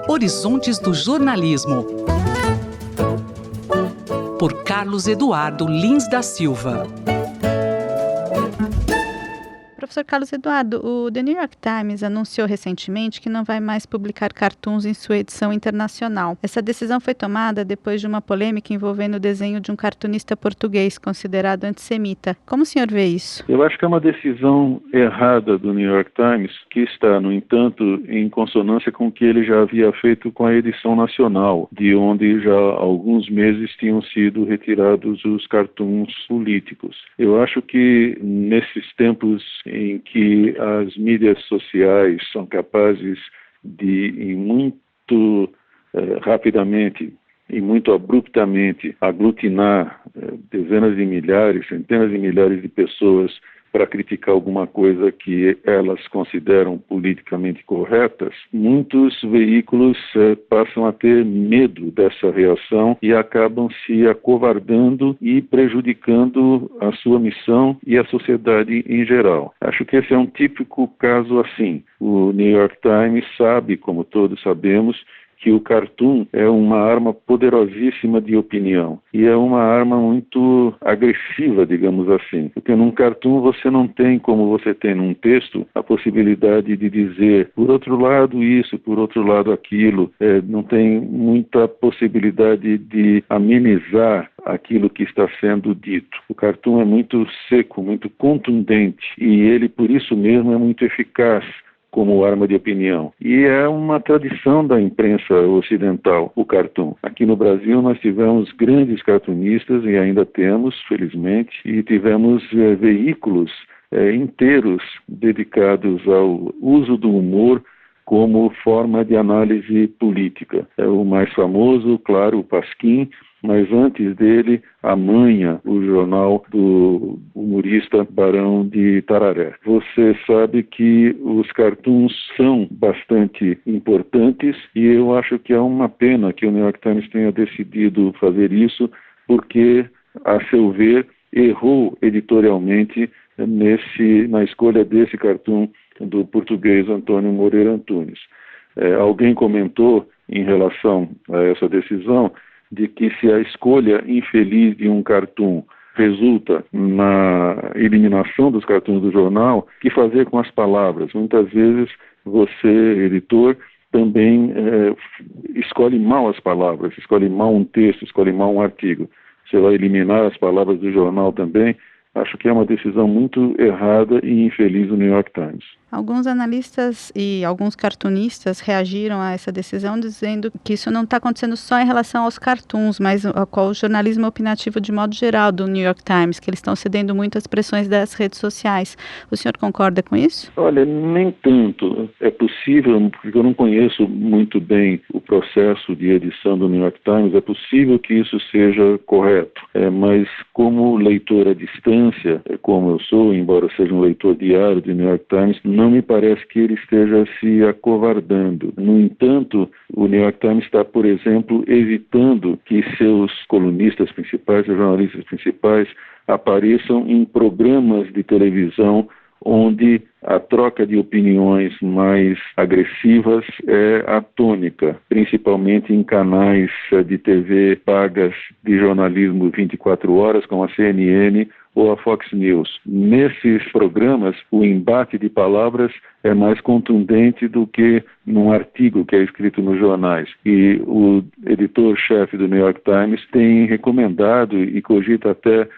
Horizontes do Jornalismo, por Carlos Eduardo Lins da Silva. Professor Carlos Eduardo, o The New York Times anunciou recentemente que não vai mais publicar cartoons em sua edição internacional. Essa decisão foi tomada depois de uma polêmica envolvendo o desenho de um cartunista português considerado antissemita. Como o senhor vê isso? Eu acho que é uma decisão errada do New York Times, que está, no entanto, em consonância com o que ele já havia feito com a edição nacional, de onde já há alguns meses tinham sido retirados os cartoons políticos. Eu acho que nesses tempos em que as mídias sociais são capazes de, muito rapidamente e muito abruptamente, aglutinar dezenas de milhares, centenas de milhares de pessoas para criticar alguma coisa que elas consideram politicamente corretas, muitos veículos passam a ter medo dessa reação e acabam se acovardando e prejudicando a sua missão e a sociedade em geral. Acho que esse é um típico caso assim. O New York Times sabe, como todos sabemos, que o cartoon é uma arma poderosíssima de opinião e é uma arma muito agressiva, digamos assim, porque num cartoon você não tem, como você tem num texto, a possibilidade de dizer por outro lado isso, por outro lado aquilo, não tem muita possibilidade de amenizar aquilo que está sendo dito. O cartoon é muito seco, muito contundente e ele, por isso mesmo, é muito eficaz como arma de opinião. E é uma tradição da imprensa ocidental, o cartoon. Aqui no Brasil nós tivemos grandes cartunistas, e ainda temos, felizmente, e tivemos veículos inteiros dedicados ao uso do humor como forma de análise política. É o mais famoso, claro, o Pasquim, mas antes dele, a Manha, o jornal do humorista Barão de Tararé. Você sabe que os cartoons são bastante importantes e eu acho que é uma pena que o New York Times tenha decidido fazer isso, porque, a seu ver, errou editorialmente na escolha desse cartoon do português Antônio Moreira Antunes. Alguém comentou em relação a essa decisão de que se a escolha infeliz de um cartoon resulta na eliminação dos cartoons do jornal, que fazer com as palavras? Muitas vezes você, editor, também escolhe mal as palavras, escolhe mal um texto, escolhe mal um artigo. Você vai eliminar as palavras do jornal também. Acho que é uma decisão muito errada e infeliz do New York Times. Alguns analistas e alguns cartunistas reagiram a essa decisão dizendo que isso não está acontecendo só em relação aos cartoons, mas ao jornalismo opinativo de modo geral do New York Times, que eles estão cedendo muito às pressões das redes sociais. O senhor concorda com isso? Olha, nem tanto. É possível, porque eu não conheço muito bem o processo de edição do New York Times, é possível que isso seja correto. Mas como leitor à distância, como eu sou, embora seja um leitor diário do New York Times, não me parece que ele esteja se acovardando. No entanto, o New York Times está, por exemplo, evitando que seus colunistas principais, seus jornalistas principais, apareçam em programas de televisão onde a troca de opiniões mais agressivas é a tônica, principalmente em canais de TV pagas de jornalismo 24 horas, como a CNN ou a Fox News. Nesses programas, o embate de palavras é mais contundente do que num artigo que é escrito nos jornais. E o editor-chefe do New York Times tem recomendado e cogita até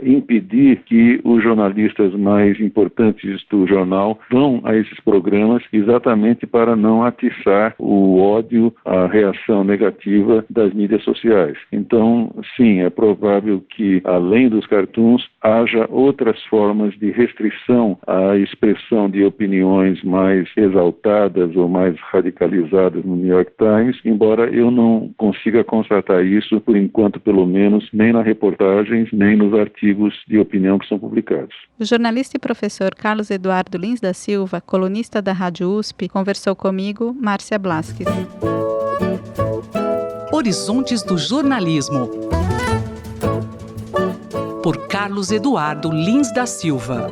impedir que os jornalistas mais importantes do jornal vão a esses programas exatamente para não atiçar o ódio, a reação negativa das mídias sociais. Então, sim, é provável que, além dos cartoons, haja outras formas de restrição à expressão de opiniões mais exaltadas ou mais radicalizadas no New York Times, embora eu não consiga constatar isso, por enquanto, pelo menos, nem nas reportagens, nem nos artigos de opinião que são publicados. O jornalista e professor Carlos Eduardo Lins da Silva, colunista da Rádio USP, conversou comigo, Márcia Blasques. Horizontes do Jornalismo, por Carlos Eduardo Lins da Silva.